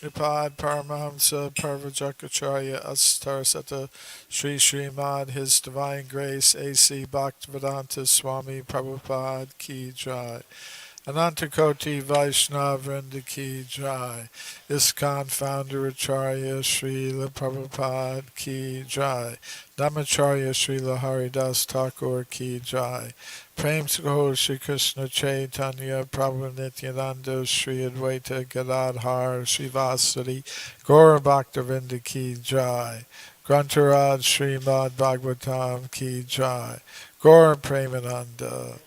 Sripad Paramahamsa Parvajakacharya Astarasata Sri Srimad His Divine Grace A.C. Bhaktivedanta Swami Prabhupada Ki Jai. Anantakoti Vaishnav Vrinda Ki Jai. ISKCON Founder Acharya Srila Prabhupada Ki Jai. Namacharya Srila Haridas Thakur Ki Jai. Prem Saho Shri Krishna Chaitanya Prabhu Nityananda Shri Advaita Gadadhar Srivasadi Gaura Bhaktavinda Ki Jai. Grantaraj Srimad Bhagavatam Ki Jai. Gaura Premananda.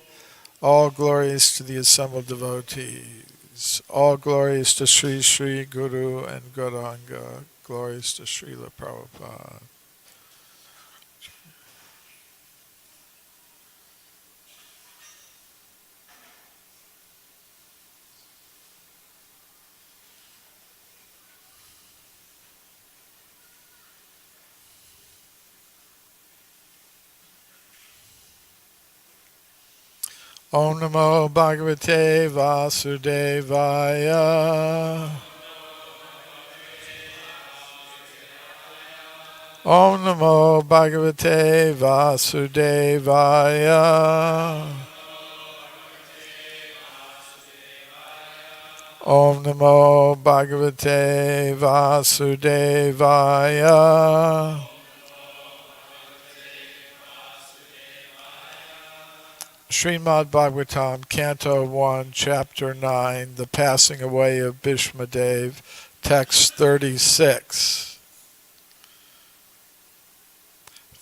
All glories to the assembled devotees. All glories to Sri Sri Guru and Gauranga. Glories to Srila Prabhupada. Om Namo Bhagavate Vasudevaya. Om Namo Bhagavate Vasudevaya. Om Namo Bhagavate Vasudevaya. Srimad Bhagavatam, Canto 1, Chapter 9, The Passing Away of Bhishmadev, Text 36.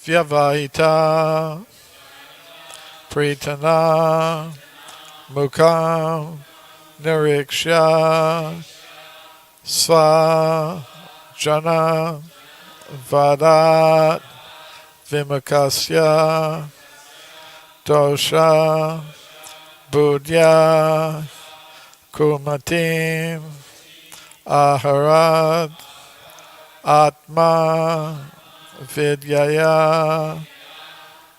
Vyavahita Pritana Mukam Niriksha Sva Jana Vadat Vimakasya Dosha Budya Kumatim Aharad Atma Vidyaya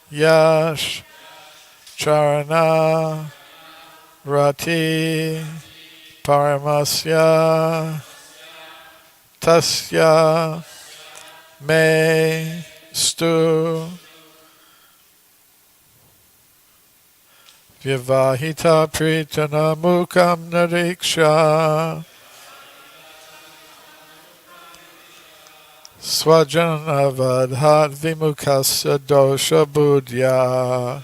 Yash Charana Rati Paramasya Tasya Me Stu Vyavahita Pritana Mukam Nariksha Swajana Vadhat Vimukasya Dosha Budya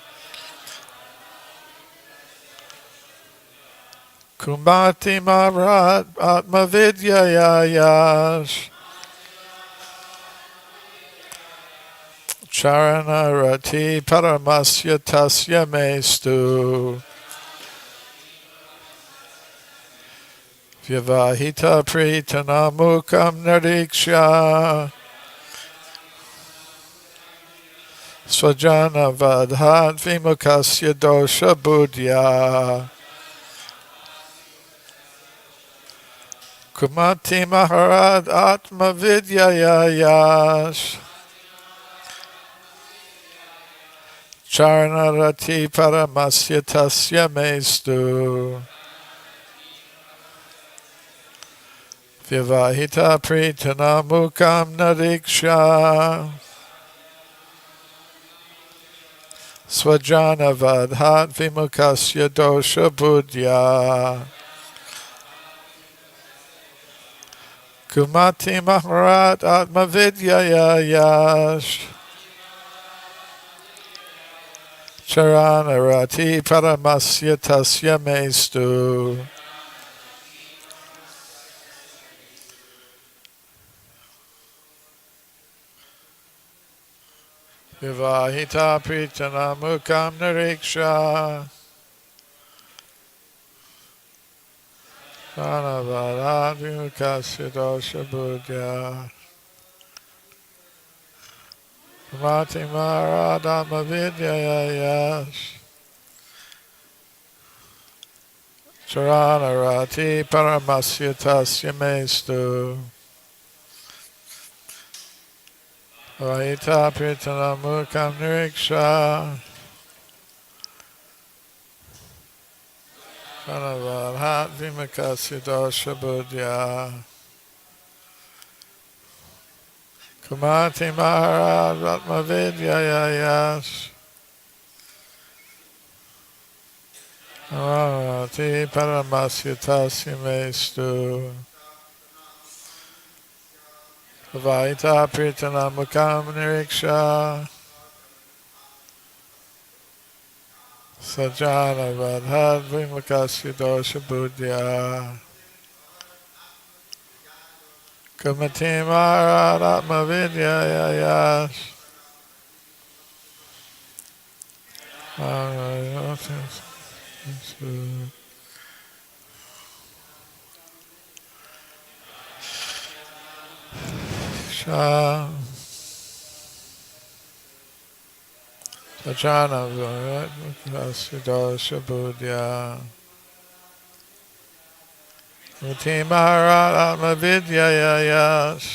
Kumati Marat Atma Vidyaya Yash Charana Rati Paramasya Tasya Mestu Vyavahita Pritana Mukam Nariksha Swajana Vadhat Vimukasya Dosha Budya Kumati Maharad Atma Vidyaya Yash Charnarati Paramasya Tasya Mestu Vyavahita Pritana Mukam Nariksha Swajana Vadhat Vimukasya Dosha Budya Kumati Maharat Atma Vidyaya Yash Charanarati Paramasya Tasya Mestu Vivahita Pritana Mukam Nariksha Chanavarat Vimukasya Dosha Budya Kumati Maharad Atma Vidyaya Yash Charanarati Paramasya Tasya Mestu Vaita Pritana Mukam Niriksha Kanavadhat Vimakasya Dosha Budya Kumati Maharaj Atmavidyayas Arati Paramasyatasya Mestu Vaita Pritanamukam Niriksha Sajana Vadhad Vimakasya Dosha Buddhya Kumati Maharaj Atmavidyayas Sajana Vidosha Buddhya Muti Maharaj Atmavidyayas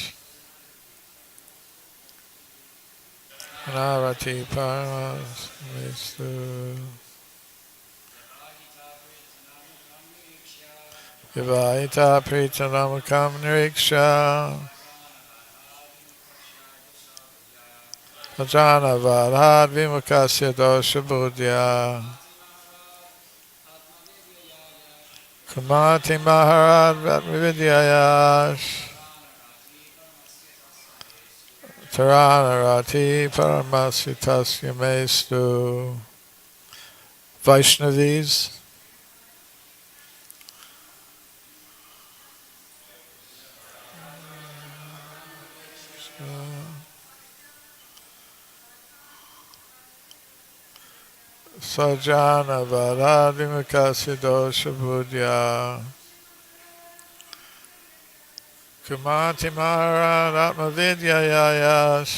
Narati Paras Vistu Vivaita Pritanamakam Niriksha Sajana Vadhad Vimakasya Dosha Buddhya Kumati Maharaj Atmavidyayas Taranarati Paramasyatasya Mestu. Vaishnavis, Sajana Vadadimakasya Dosha Buddhya Kumati Maharaj Atmavidyayas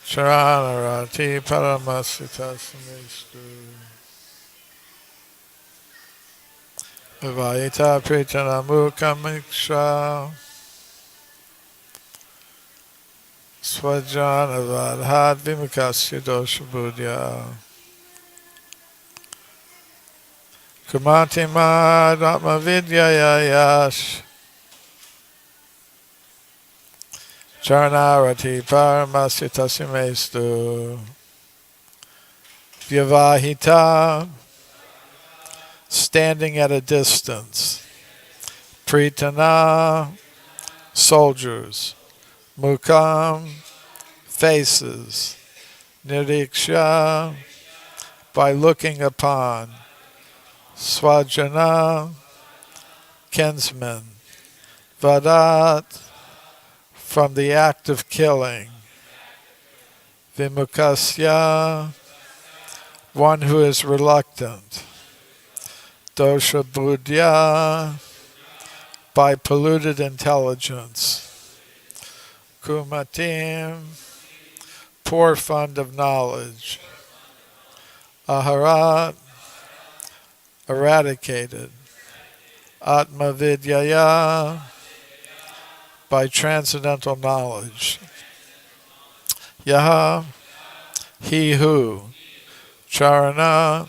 Charanarati Paramasyatasya Vivayita Pritanamukamiksha Swajana Vadhad Vimakasya Dosha Buddhya Kumati Maharaj Atmavidyayas Charanarati Paramasyatasya Mestu Vyavahita, standing at a distance. Pritana, soldiers. Mukam, faces. Niriksha, by looking upon. Swajana, kinsmen. Vadat, from the act of killing. Vimukasya, one who is reluctant. Dosha buddhya, by polluted intelligence. Kumatim, poor fund of knowledge. Aharat, eradicated. Atmavidyaya, by transcendental knowledge. Yaha, he who. Charana,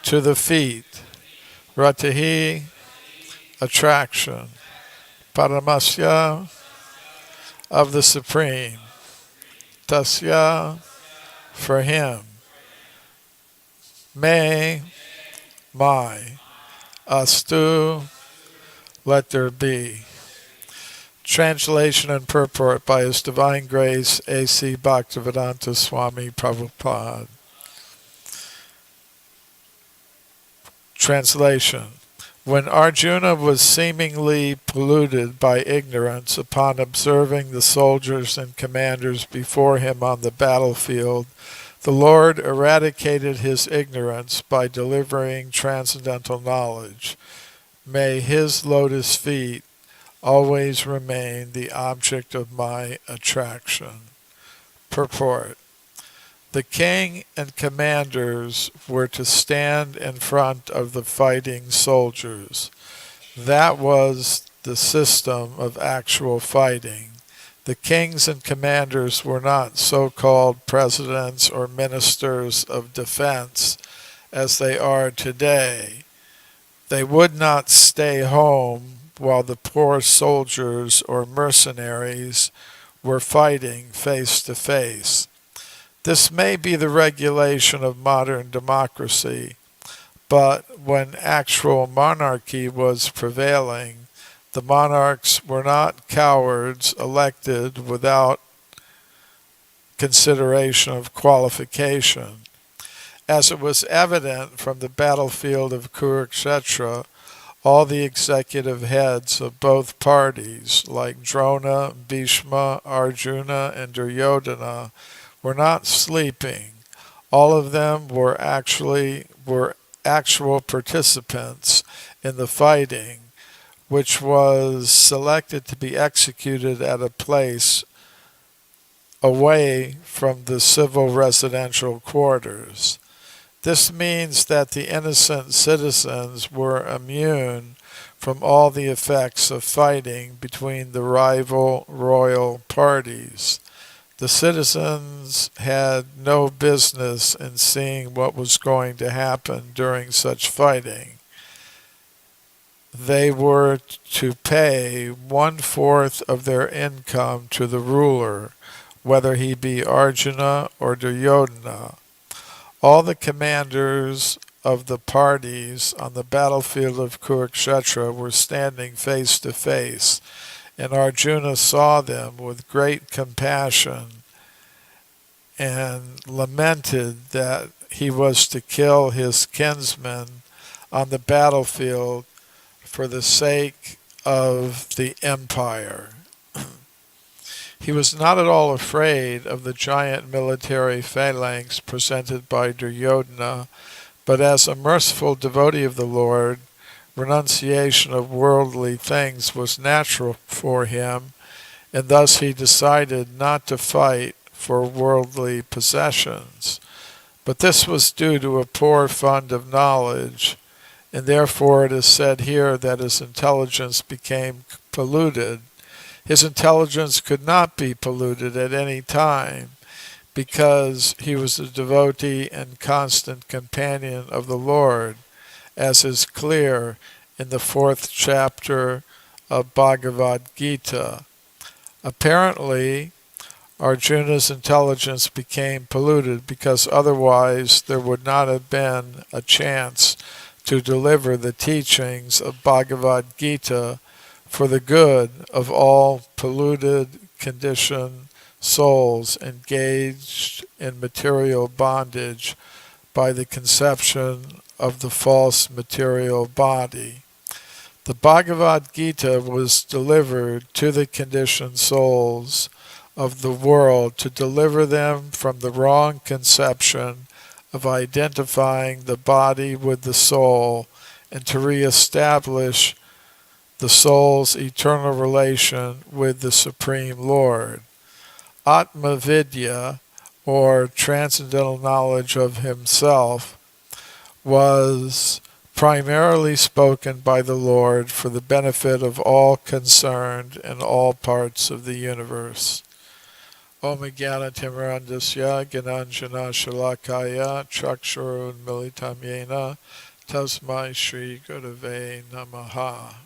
to the feet. Ratahi, attraction. Paramasya, of the Supreme. Tasya, for him. Me, my. Astu, let there be. Translation and purport by His Divine Grace A.C. Bhaktivedanta Swami Prabhupada. Translation. When Arjuna was seemingly polluted by ignorance upon observing the soldiers and commanders before him on the battlefield, the Lord eradicated his ignorance by delivering transcendental knowledge. May his lotus feet always remain the object of my attraction. Purport. The king and commanders were to stand in front of the fighting soldiers. That was the system of actual fighting. The kings and commanders were not so-called presidents or ministers of defense as they are today. They would not stay home while the poor soldiers or mercenaries were fighting face to face. This may be the regulation of modern democracy, but when actual monarchy was prevailing, the monarchs were not cowards elected without consideration of qualification. As it was evident from the battlefield of Kurukshetra, all the executive heads of both parties, like Drona, Bhishma, Arjuna, and Duryodhana, were not sleeping. All of them were actual participants in the fighting, which was selected to be executed at a place away from the civil residential quarters. This means that the innocent citizens were immune from all the effects of fighting between the rival royal parties. The citizens had no business in seeing what was going to happen during such fighting. They were to pay 1/4 of their income to the ruler, whether he be Arjuna or Duryodhana. All the commanders of the parties on the battlefield of Kurukshetra were standing face to face, and Arjuna saw them with great compassion and lamented that he was to kill his kinsman on the battlefield for the sake of the empire. He was not at all afraid of the giant military phalanx presented by Duryodhana, but as a merciful devotee of the Lord, renunciation of worldly things was natural for him, and thus he decided not to fight for worldly possessions. But this was due to a poor fund of knowledge, and therefore it is said here that his intelligence became polluted. His intelligence could not be polluted at any time because he was a devotee and constant companion of the Lord, as is clear in the 4th chapter of Bhagavad Gita. Apparently, Arjuna's intelligence became polluted because otherwise there would not have been a chance to deliver the teachings of Bhagavad Gita for the good of all polluted, conditioned souls engaged in material bondage by the conception of the false material body. The Bhagavad Gita was delivered to the conditioned souls of the world to deliver them from the wrong conception of identifying the body with the soul and to reestablish the soul's eternal relation with the Supreme Lord. Atma Vidya, or transcendental knowledge of himself, was primarily spoken by the Lord for the benefit of all concerned in all parts of the universe. Om Jnana Timirandasya Gyananjana Shalakaya Chakshurun Militam Yena Tasmai Shri Gurave Namaha.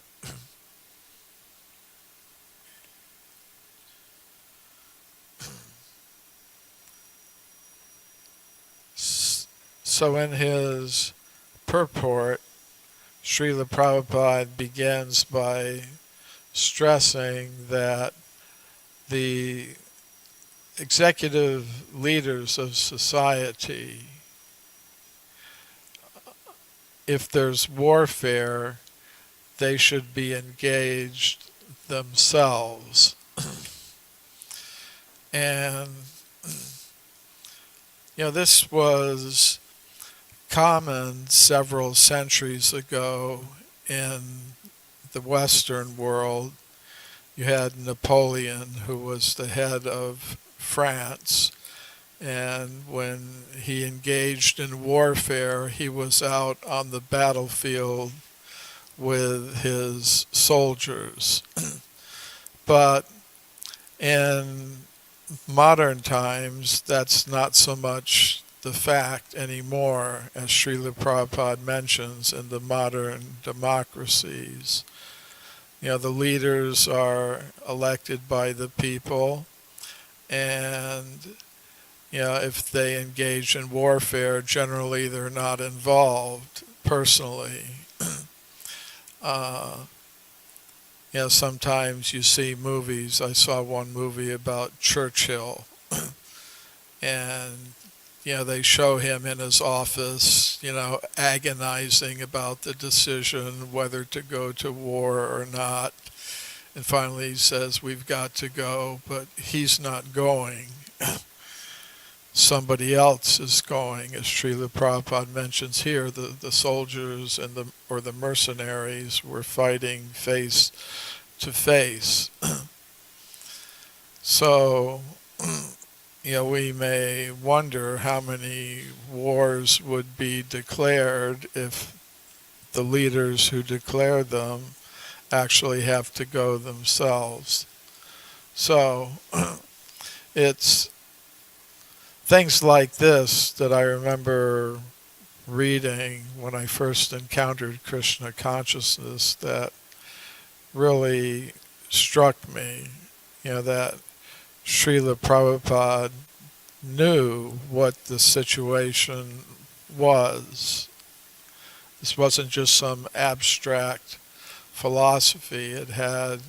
So in his purport, Srila Prabhupada begins by stressing that the executive leaders of society, if there's warfare, they should be engaged themselves. And, this was common several centuries ago in the Western world. You had Napoleon, who was the head of France, and when he engaged in warfare, he was out on the battlefield with his soldiers. But in modern times, that's not so much the fact anymore, as Srila Prabhupada mentions in the modern democracies. The leaders are elected by the people, and if they engage in warfare, generally they're not involved personally. uh, Sometimes you see movies. I saw one movie about Churchill, and they show him in his office, agonizing about the decision whether to go to war or not. And finally he says, "We've got to go," but he's not going. Somebody else is going, as Srila Prabhupada mentions here. The soldiers and the mercenaries were fighting face to face. So, we may wonder how many wars would be declared if the leaders who declare them actually have to go themselves. So, it's things like this that I remember reading when I first encountered Krishna consciousness that really struck me. That Srila Prabhupada knew what the situation was. This wasn't just some abstract philosophy. It had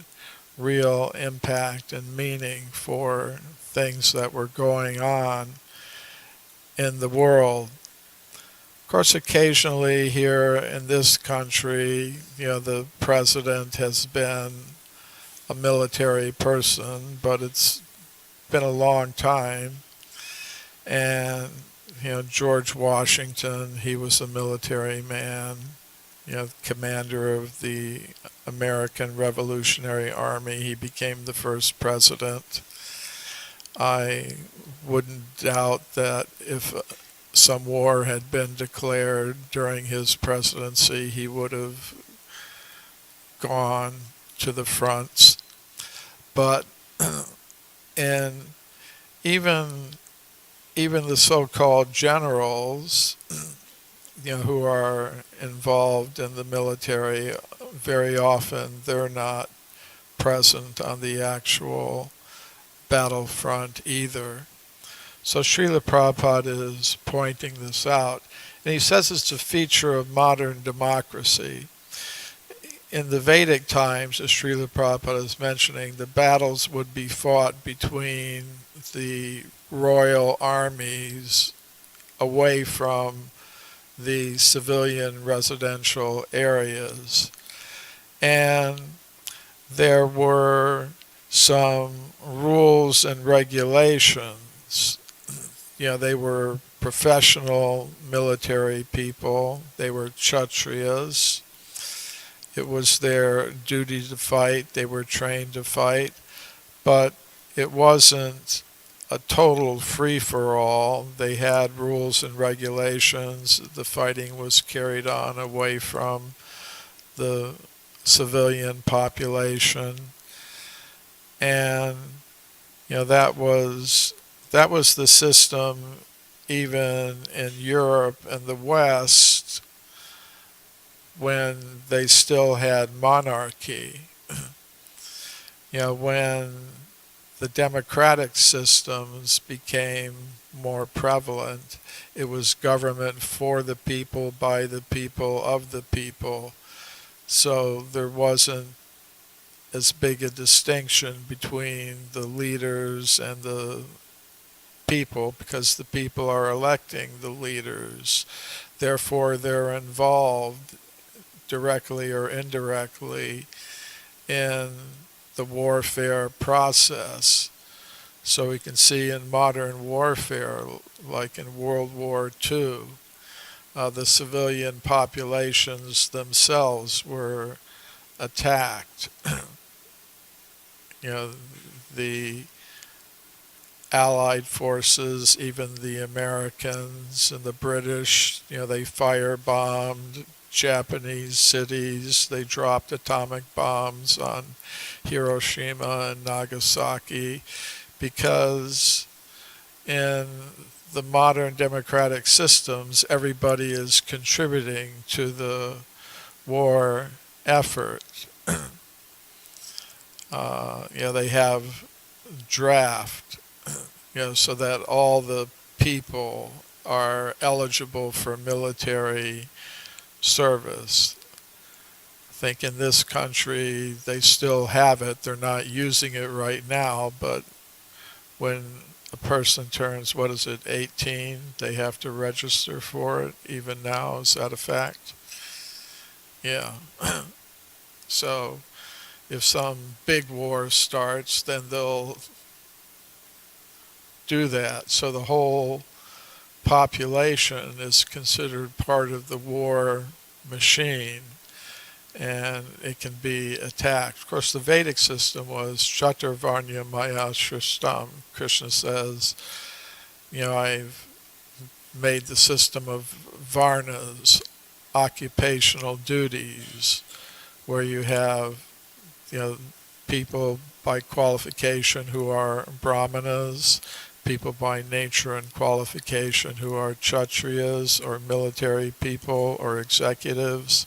real impact and meaning for things that were going on in the world. Of course, occasionally here in this country, the president has been a military person, but it's been a long time. And, George Washington, he was a military man, commander of the American Revolutionary Army. He became the first president. I wouldn't doubt that if some war had been declared during his presidency, he would have gone to the fronts. But and even the so-called generals, who are involved in the military, very often they're not present on the actual battlefront either. So Srila Prabhupada is pointing this out. And he says it's a feature of modern democracy. In the Vedic times, as Srila Prabhupada is mentioning, the battles would be fought between the royal armies away from the civilian residential areas. And there were some rules and regulations. They were professional military people. They were Kshatriyas. It was their duty to fight. They were trained to fight. But it wasn't a total free-for-all. They had rules and regulations. The fighting was carried on away from the civilian population. And, that was the system even in Europe and the West when they still had monarchy. When the democratic systems became more prevalent, it was government for the people, by the people, of the people. So there wasn't as big a distinction between the leaders and the people, because the people are electing the leaders. Therefore, they're involved directly or indirectly in the warfare process. So we can see in modern warfare, like in World War II, the civilian populations themselves were attacked. The Allied forces, even the Americans and the British, they firebombed Japanese cities. They dropped atomic bombs on Hiroshima and Nagasaki, because in the modern democratic systems, everybody is contributing to the war effort. They have draft, so that all the people are eligible for military service. I think in this country they still have it. They're not using it right now, but when a person turns, 18, they have to register for it even now. Is that a fact? Yeah. So if some big war starts, then they'll do that. So the whole population is considered part of the war machine, and it can be attacked. Of course, the Vedic system was Chaturvarnya Maya Shrishtam. Krishna says, I've made the system of varnas, occupational duties, where you have, people by qualification who are brahmanas, people by nature and qualification who are kshatriyas or military people or executives,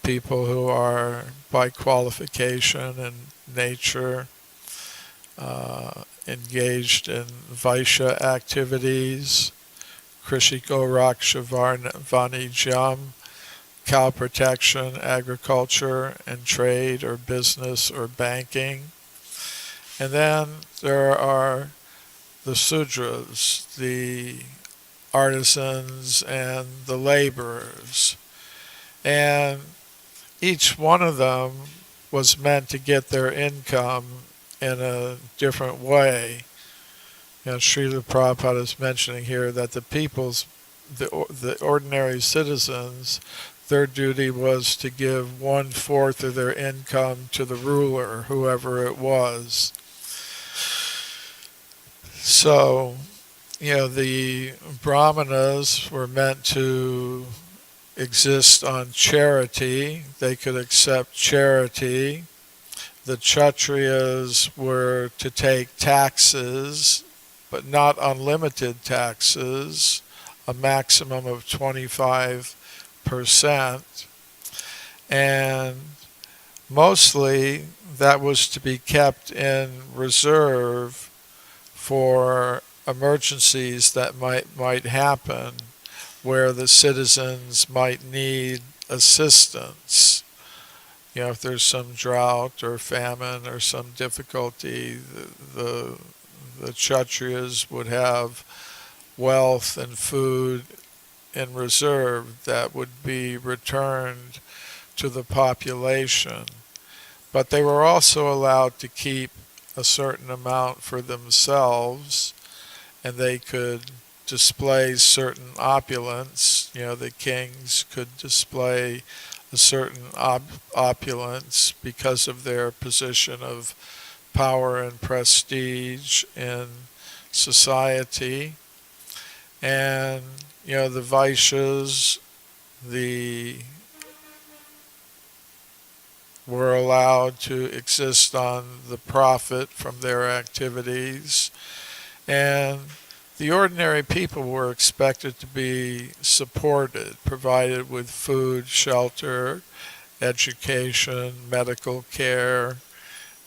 people who are by qualification and nature engaged in Vaishya activities, Krishiko Raksha Vanijam, cow protection, agriculture, and trade or business or banking. And then there are the Sudras, the artisans, and the laborers. And each one of them was meant to get their income in a different way. Srila Prabhupada is mentioning here that the ordinary citizens, their duty was to give 1/4 of their income to the ruler, whoever it was. So, the brahmanas were meant to exist on charity. They could accept charity. The kshatriyas were to take taxes, but not unlimited taxes, a maximum of 25%. And mostly that was to be kept in reserve for emergencies that might happen, where the citizens might need assistance. If there's some drought or famine or some difficulty, the kshatriyas would have wealth and food in reserve that would be returned to the population. But they were also allowed to keep a certain amount for themselves, and they could display certain opulence. The kings could display a certain opulence because of their position of power and prestige in society. And, the Vaishyas, were allowed to exist on the profit from their activities. And the ordinary people were expected to be supported, provided with food, shelter, education, medical care,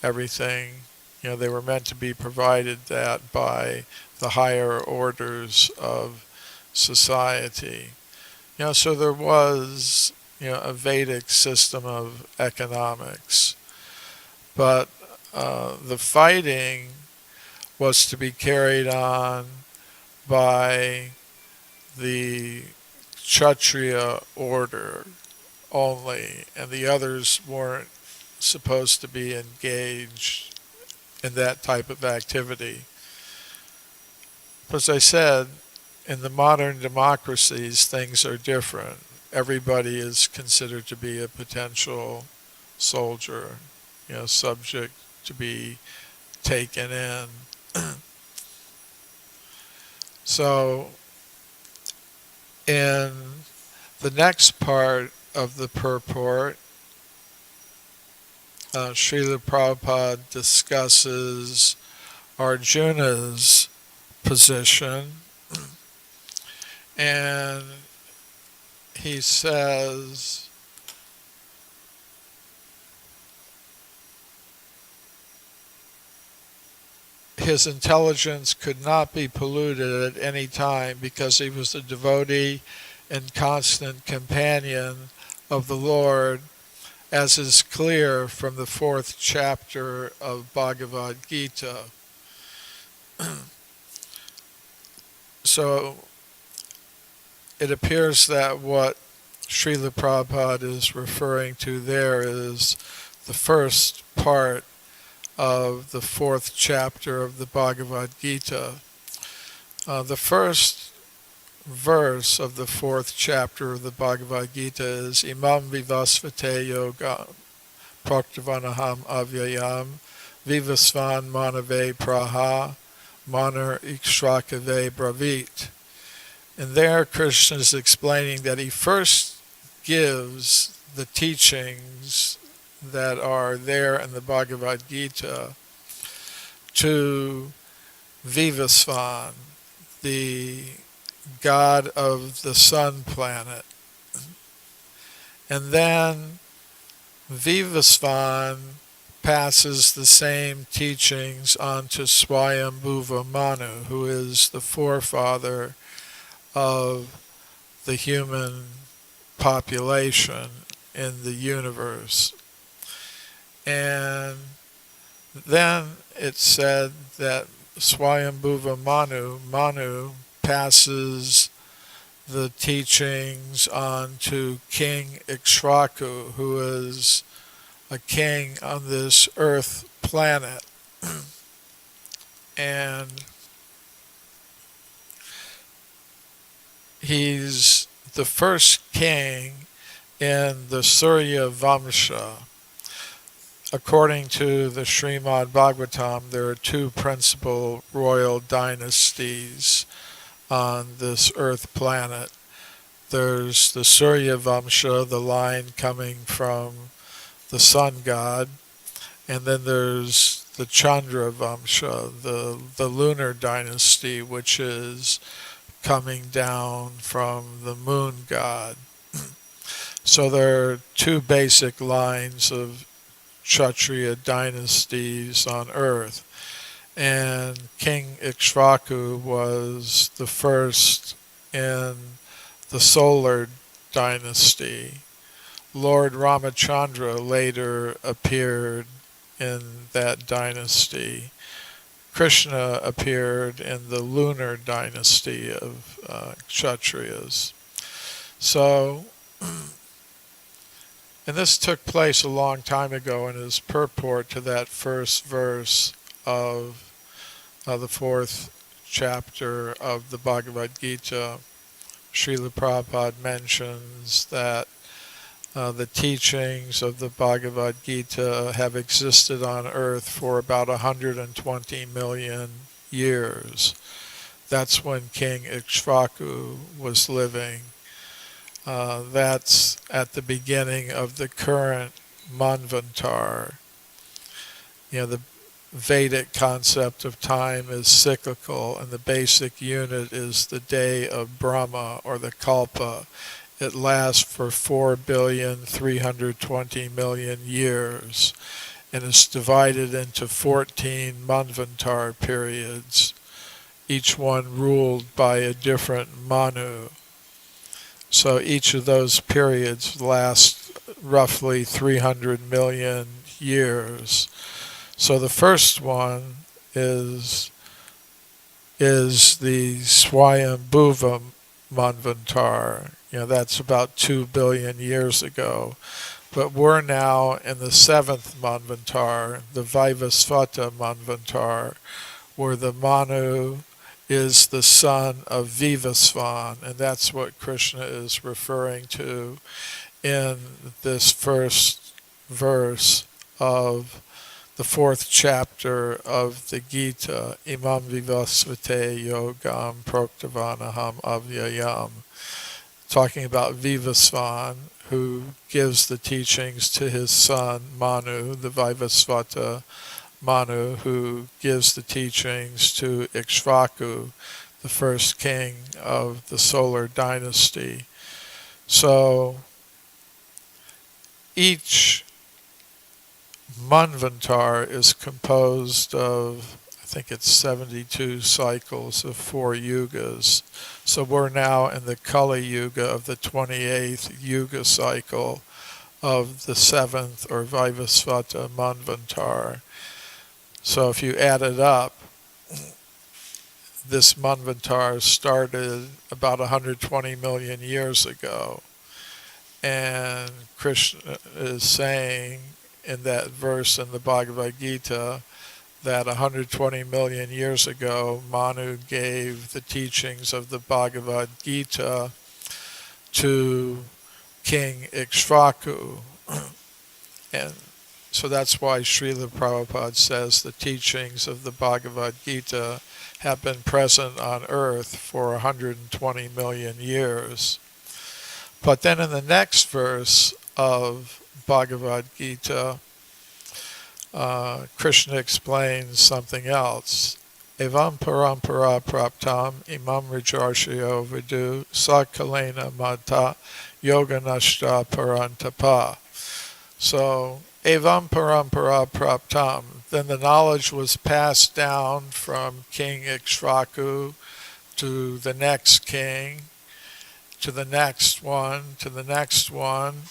everything. They were meant to be provided that by the higher orders of society. So there was, a Vedic system of economics. But the fighting was to be carried on by the Kshatriya order only, and the others weren't supposed to be engaged in that type of activity. As I said, in the modern democracies, things are different. Everybody is considered to be a potential soldier, subject to be taken in. So, in the next part of the purport, Srila Prabhupada discusses Arjuna's position, and he says, his intelligence could not be polluted at any time because he was a devotee and constant companion of the Lord, as is clear from the 4th chapter of Bhagavad Gita. So it appears that what Srila Prabhupada is referring to there is the first part of the 4th chapter of the Bhagavad Gita. The first verse of the 4th chapter of the Bhagavad Gita is Imam Vivasvate Yoga Proktavanaham Avyayam Vivasvan Manave Praha Manar Ikshrakave Bravit. And there Krishna is explaining that he first gives the teachings that are there in the Bhagavad Gita to Vivasvan, the god of the sun planet. And then Vivasvan passes the same teachings on to Swayambhuva Manu, who is the forefather of the human population in the universe. And then it said that Swayambhuva Manu passes the teachings on to King Ikshraku, who is a king on this earth planet. And he's the first king in the Surya Vamsha. According to the Srimad Bhagavatam, there are two principal royal dynasties on this earth planet. There's the Surya Vamsha, the line coming from the sun god, and then there's the Chandra Vamsha, the lunar dynasty, which is coming down from the moon god. So there are two basic lines of Kshatriya dynasties on earth, and King Ikshraku was the first in the solar dynasty. Lord Ramachandra later appeared in that dynasty. Krishna appeared in the lunar dynasty of Kshatriyas. So, and this took place a long time ago, and is purport to that first verse of the 4th chapter of the Bhagavad Gita. Srila Prabhupada mentions that the teachings of the Bhagavad Gita have existed on earth for about 120 million years. That's when King Ikshraku was living. That's at the beginning of the current Manvantar. The Vedic concept of time is cyclical, and the basic unit is the day of Brahma, or the Kalpa. It lasts for 4,320,000,000 years, and is divided into 14 Manvantar periods, each one ruled by a different Manu. So each of those periods lasts roughly 300 million years. So the first one is the Swayambhuva Manvantar. That's about 2 billion years ago. But we're now in the 7th Manvantar, the Vaivasvata Manvantar, where the Manu is the son of Vivasvan, and that's what Krishna is referring to in this first verse of the 4th chapter of the Gita, Imam Vivasvate Yogam Proktavanaham Avyayam, talking about Vivasvan, who gives the teachings to his son Manu, the Vaivasvata Manu, who gives the teachings to Ikshraku, the first king of the solar dynasty. So each Manvantar is composed of I think it's 72 cycles of 4 yugas. So we're now in the Kali Yuga of the 28th Yuga cycle of the 7th or Vaivasvata Manvantar. So if you add it up, this Manvantar started about 120 million years ago. And Krishna is saying in that verse in the Bhagavad Gita that 120 million years ago, Manu gave the teachings of the Bhagavad Gita to King Ikshvaku. And so that's why Srila Prabhupada says the teachings of the Bhagavad Gita have been present on earth for 120 million years. But then in the next verse of Bhagavad Gita, Krishna explains something else. Evam parampara praptam imam rajarshayo vidu sakalena mata yoganashta parantapa. So, evam parampara praptam, then the knowledge was passed down from King Ikshvaku to the next king, to the next one, to the next one,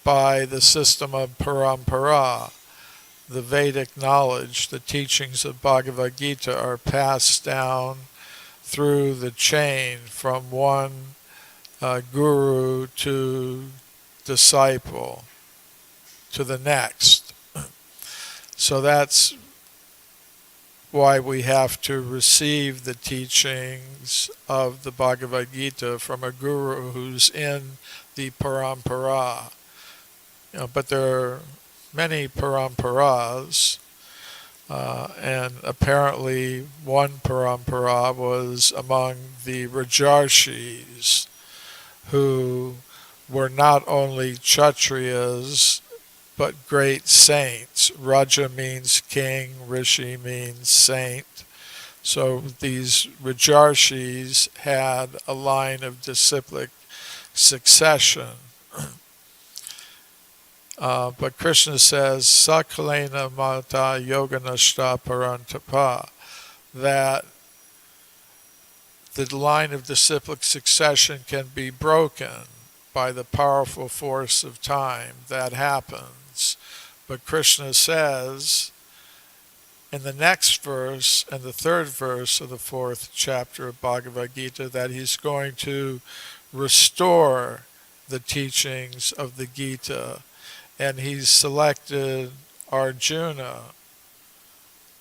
by the system of parampara. The Vedic knowledge, the teachings of Bhagavad Gita are passed down through the chain from one guru to disciple to the next. So that's why we have to receive the teachings of the Bhagavad Gita from a guru who's in the parampara. But there are many paramparas, and apparently one parampara was among the Rajarshis, who were not only Kshatriyas, but great saints. Raja means king, Rishi means saint. So these Rajarshis had a line of disciplic succession. But Krishna says, Sakalena Mata Yoganashta Parantapa, that the line of disciplic succession can be broken by the powerful force of time. That happens. But Krishna says in the next verse and the third verse of the 4th chapter of Bhagavad Gita that he's going to restore the teachings of the Gita. And he's selected Arjuna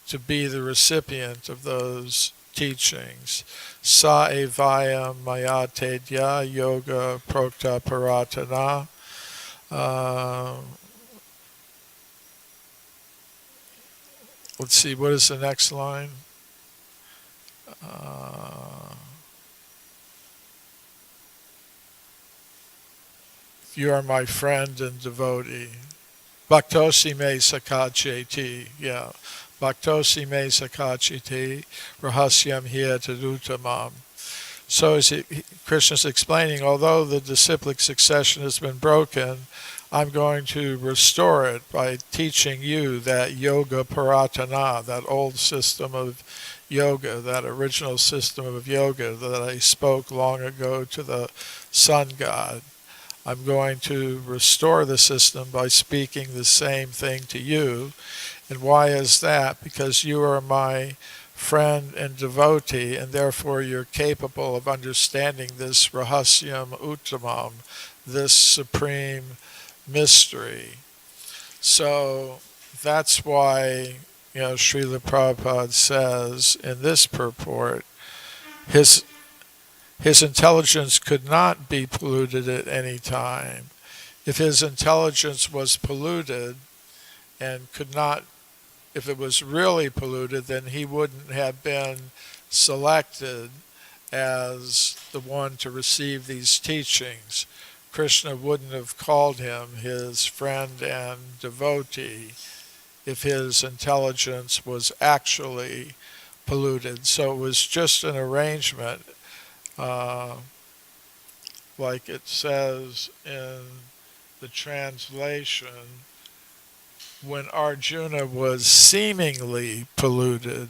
to be the recipient of those teachings. Sa evayam maya tedya yoga prokta paratana. Let's see, what is the next line? You are my friend and devotee. Bhaktosi me sakacheti. Yeah. Bhaktosi me sakacheti. Rahasyam hietadutamam. So as Krishna's explaining, although the disciplic succession has been broken, I'm going to restore it by teaching you that yoga paratana, that old system of yoga, that original system of yoga that I spoke long ago to the sun god. I'm going to restore the system by speaking the same thing to you. And why is that? Because you are my friend and devotee, and therefore you're capable of understanding this rahasyam uttamam, this supreme mystery. So that's why, Srila Prabhupada says in this purport, his intelligence could not be polluted at any time. If his intelligence was polluted and if it was really polluted, then he wouldn't have been selected as the one to receive these teachings. Krishna wouldn't have called him his friend and devotee if his intelligence was actually polluted. So it was just an arrangement. Like it says in the translation, when Arjuna was seemingly polluted,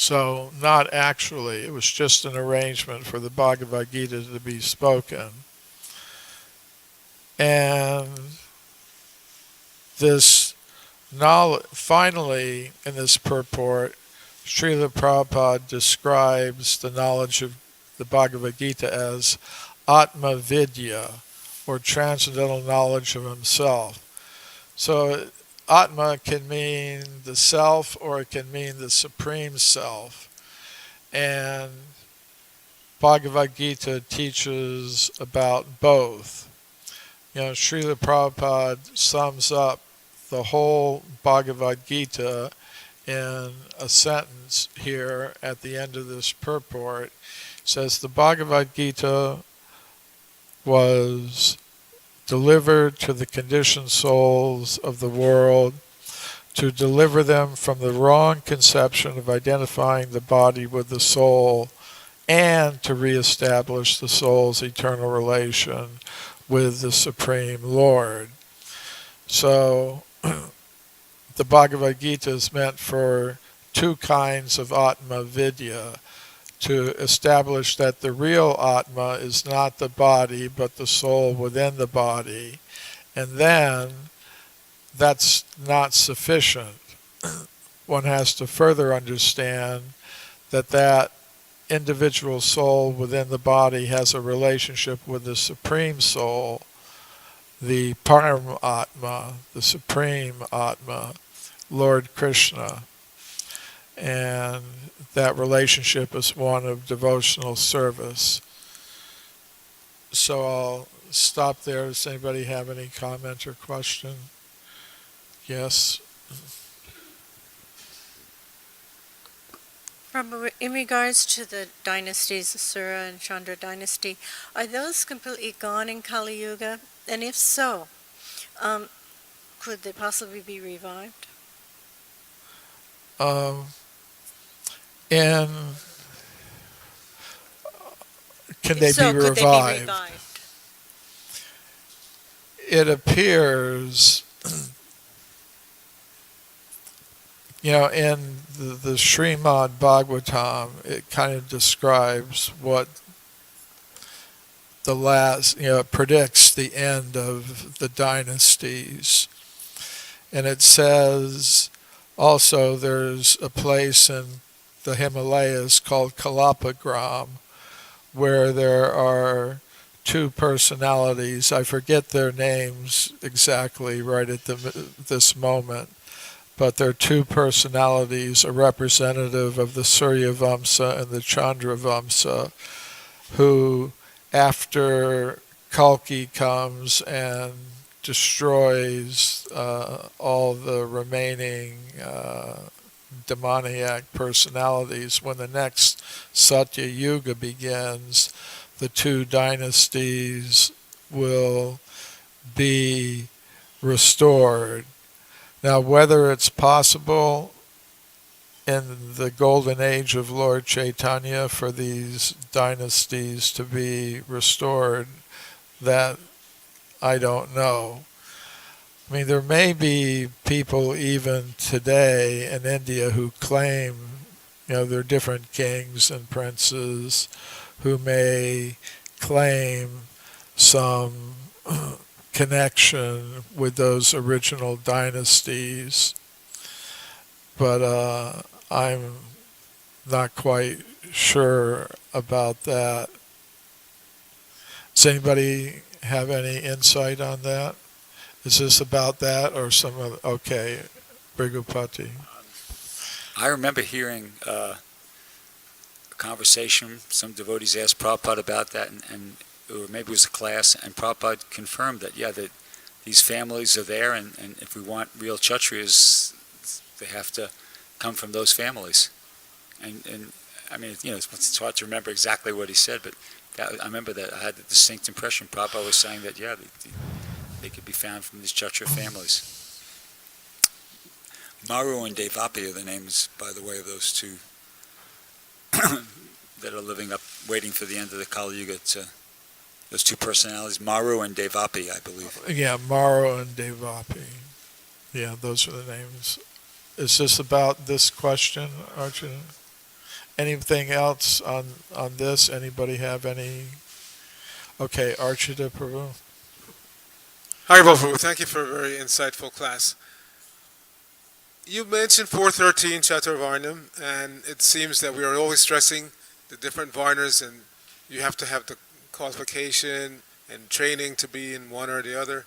So not actually, it was just an arrangement for the Bhagavad Gita to be spoken. And this knowledge, finally, in this purport, Srila Prabhupada describes the knowledge of the Bhagavad Gita as Atma Vidya, or transcendental knowledge of himself. So Atma can mean the self, or it can mean the supreme self. And Bhagavad Gita teaches about both. Srila Prabhupada sums up the whole Bhagavad Gita in a sentence here at the end of this purport. It says the Bhagavad Gita was delivered to the conditioned souls of the world to deliver them from the wrong conception of identifying the body with the soul, and to reestablish the soul's eternal relation with the Supreme Lord. So the Bhagavad Gita is meant for two kinds of Atma Vidya, to establish that the real Atma is not the body, but the soul within the body. And then that's not sufficient. One has to further understand that individual soul within the body has a relationship with the Supreme Soul, the Paramatma, the Supreme Atma, Lord Krishna. And that relationship is one of devotional service. So I'll stop there. Does anybody have any comment or question? Yes? Prabhu, in regards to the dynasties, Asura and Chandra dynasty, are those completely gone in Kali Yuga? And if so, could they possibly be revived? And can they be revived? Could they be revived? It appears, in the Srimad Bhagavatam, it kind of describes what the last, it predicts the end of the dynasties. And it says also there's a place in the Himalayas called Kalapagram, where there are two personalities. I forget their names exactly right at this moment, but there are two personalities, a representative of the Surya Vamsa and the Chandra Vamsa, who, after Kalki comes and destroys all the remaining demoniac personalities, when the next Satya Yuga begins, the two dynasties will be restored. Now, whether it's possible in the golden age of Lord Chaitanya for these dynasties to be restored, that I don't know. I mean, there may be people even today in India who claim, there are different kings and princes who may claim some connection with those original dynasties, but I'm not quite sure about that. Does anybody have any insight on that? Is this about that or some other? Okay, Brigupati. I remember hearing a conversation, some devotees asked Prabhupada about that, and or maybe it was a class, and Prabhupada confirmed that, that these families are there, and if we want real Kshatriyas, they have to come from those families. And I mean, it's hard to remember exactly what he said, but I remember that I had the distinct impression Prabhupada was saying that, they could be found from these Kshatriya families. Maru and Devapi are the names, by the way, of those two that are living up, waiting for the end of the Kali Yuga. Those two personalities, Maru and Devapi, I believe. Yeah, Maru and Devapi. Yeah, those are the names. Is this about this question, Arjuna? Anything else on this? Anybody have any? Okay, Archita Prabhu. Haribol Prabhu, thank you for a very insightful class. You mentioned 413 Chaturvarnam, and it seems that we are always stressing the different varnas, and you have to have the qualification and training to be in one or the other.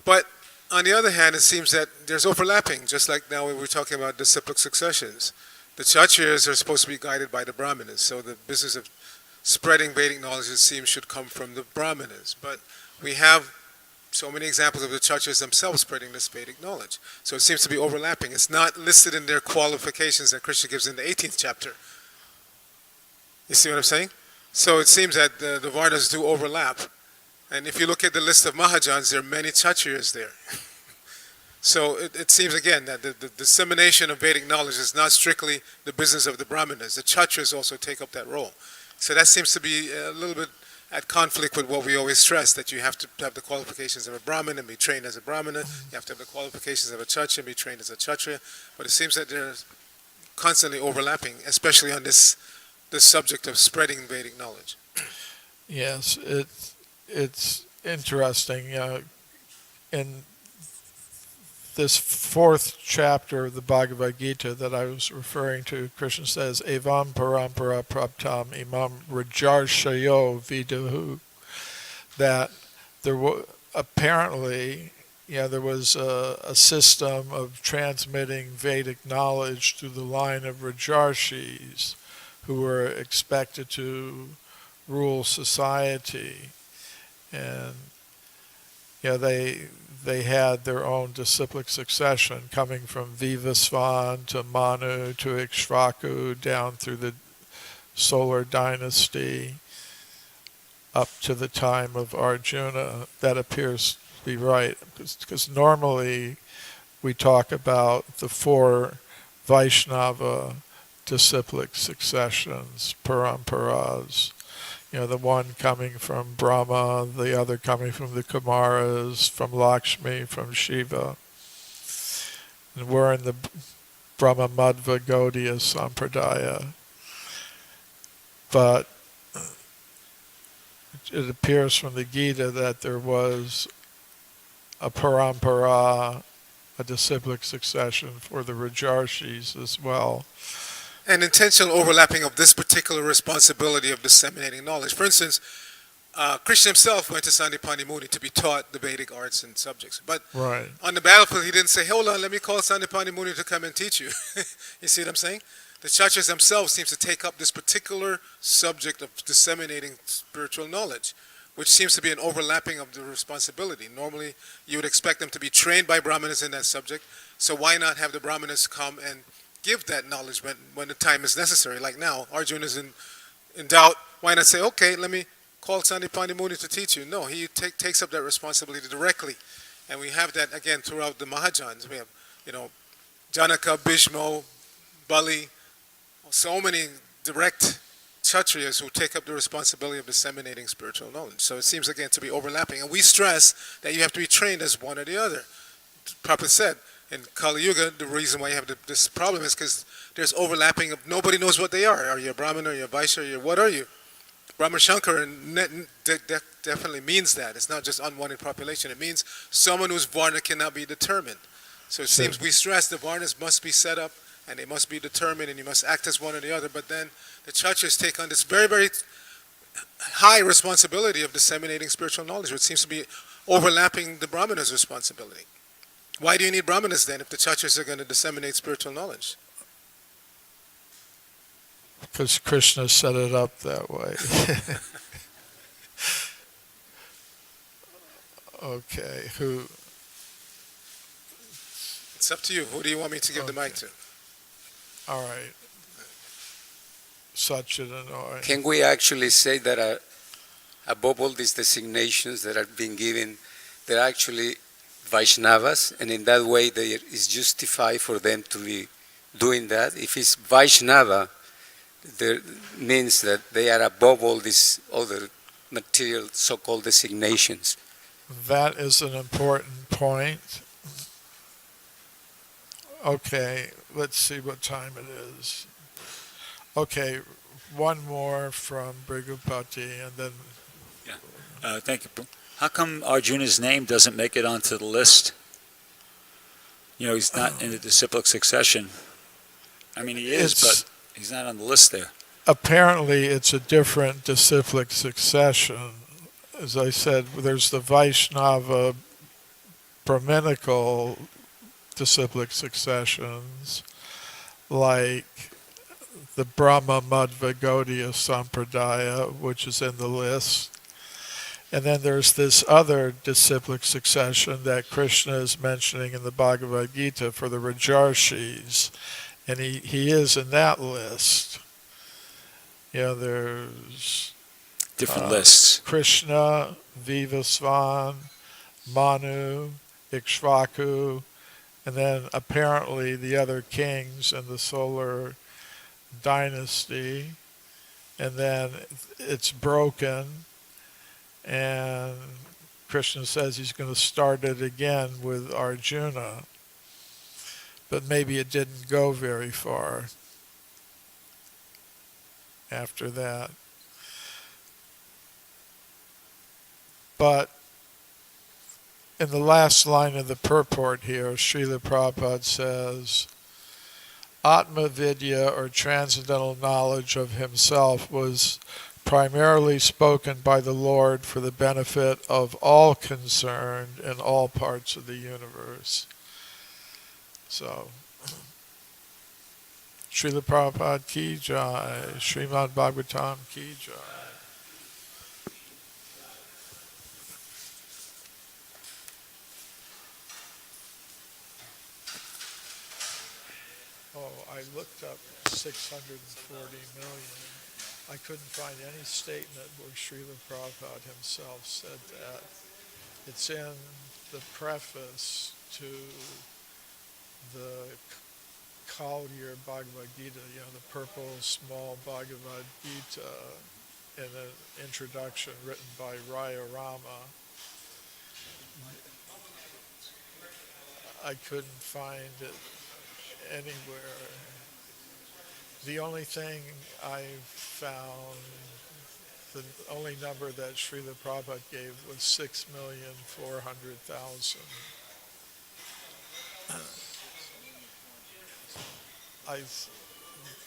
But on the other hand, it seems that there's overlapping, just like now we were talking about disciplic successions. The Kshatriyas are supposed to be guided by the Brahmanas, so the business of spreading Vedic knowledge, it seems, should come from the Brahmanas. But we have so many examples of the Kshatriyas themselves spreading this Vedic knowledge. So it seems to be overlapping. It's not listed in their qualifications that Krishna gives in the 18th chapter. You see what I'm saying? So it seems that the Varnas do overlap. And if you look at the list of Mahajans, there are many Kshatriyas there. So it seems again that the dissemination of Vedic knowledge is not strictly the business of the Brahmanas. The Kshatriyas also take up that role. So that seems to be a little bit at conflict with what we always stress, that you have to have the qualifications of a Brahmin and be trained as a Brahmana. You have to have the qualifications of a Kshatriya and be trained as a Kshatriya. But it seems that they're constantly overlapping, especially on this subject of spreading Vedic knowledge. Yes, it's interesting. In this fourth chapter of the Bhagavad Gita that I was referring to, Krishna says, Evam parampara praptam imam rajarshayo viduhu, that there apparently, there was a system of transmitting Vedic knowledge through the line of Rajarshis who were expected to rule society. And they had their own disciplic succession coming from Vivasvan to Manu to Ikshvaku down through the solar dynasty up to the time of Arjuna. That appears to be right, because normally we talk about the four Vaishnava disciplic successions, paramparas. The one coming from Brahma, the other coming from the Kumaras, from Lakshmi, from Shiva. And we're in the Brahma Madhva Gaudiya Sampradaya. But it appears from the Gita that there was a parampara, a disciplic succession for the Rajarshis as well. And intentional overlapping of this particular responsibility of disseminating knowledge. For instance, Krishna himself went to Sandipani Muni to be taught the Vedic arts and subjects. But right. On the battlefield, he didn't say, hold on, let me call Sandipani Muni to come and teach you. You see what I'm saying? The Kshatriyas themselves seems to take up this particular subject of disseminating spiritual knowledge, which seems to be an overlapping of the responsibility. Normally, you would expect them to be trained by Brahmanas in that subject, so why not have the Brahmanas come and give that knowledge when the time is necessary? Like now, Arjuna is in doubt. Why not say, okay, let me call Sandipani Muni to teach you? No, he takes up that responsibility directly. And we have that, again, throughout the Mahajans. We have, Janaka, Bhishma, Bali, so many direct Kshatriyas who take up the responsibility of disseminating spiritual knowledge. So it seems, again, to be overlapping. And we stress that you have to be trained as one or the other. Prabhupada said, in Kali Yuga, the reason why you have this problem is because there's overlapping of nobody knows what they are. Are you a Brahmin, or are you a Vaishya, what are you? Brahma Shankar definitely means that. It's not just unwanted population. It means someone whose Varna cannot be determined. So it seems we stress the Varnas must be set up and they must be determined and you must act as one or the other. But then the Kshatriyas take on this very, very high responsibility of disseminating spiritual knowledge, which seems to be overlapping the Brahmanas' responsibility. Why do you need Brahmanas then if the Kshatriyas are going to disseminate spiritual knowledge? Because Krishna set it up that way. Okay, who? It's up to you. Who do you want me to give the mic to? All right. Satchidananda. Can we actually say that above all these designations that are being given, they're actually Vaishnavas, and in that way it is justified for them to be doing that? If it's Vaishnava, that means that they are above all these other material so-called designations. That is an important point. Okay, let's see what time it is. Okay, one more from Brigupati, and then Thank you. How come Arjuna's name doesn't make it onto the list? You know, he's not in the disciplic succession. I mean, he is, it's but he's not on the list there. apparently it's a different disciplic succession. As I said, there's the Vaishnava Brahminical disciplic successions, like the Brahma Madhva Gaudiya Sampradaya, which is in the list. And then there's this other disciplic succession that Krishna is mentioning in the Bhagavad Gita for the Rajarshis, and he is in that list. You know, there's Different lists. Krishna, Vivasvan, Manu, Ikshvaku, and then apparently the other kings in the solar dynasty. And then it's broken, and Krishna says he's going to start it again with Arjuna, but maybe it didn't go very far after that. But in the last line of the purport here, Srila Prabhupada says, Atma Vidya, or transcendental knowledge of himself, was primarily spoken by the Lord for the benefit of all concerned in all parts of the universe. So, Srila Prabhupada ki jai, Srimad Bhagavatam ki jai. Oh, I looked up 640 million. I couldn't find any statement where Srila Prabhupada himself said that. It's in the preface to the Kaldir Bhagavad Gita, you know, the purple small Bhagavad Gita, in an introduction written by Raya Rama. I couldn't find it anywhere. The only thing I found, the only number that Srila Prabhupada gave was 6,400,000. I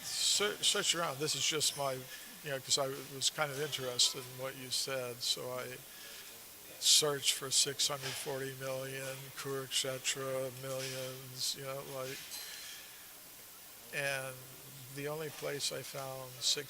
searched around. This is just my, you know, because I was kind of interested in what you said, so I searched for 640 million, Kurukshetra millions, you know, like, and the only place I found 6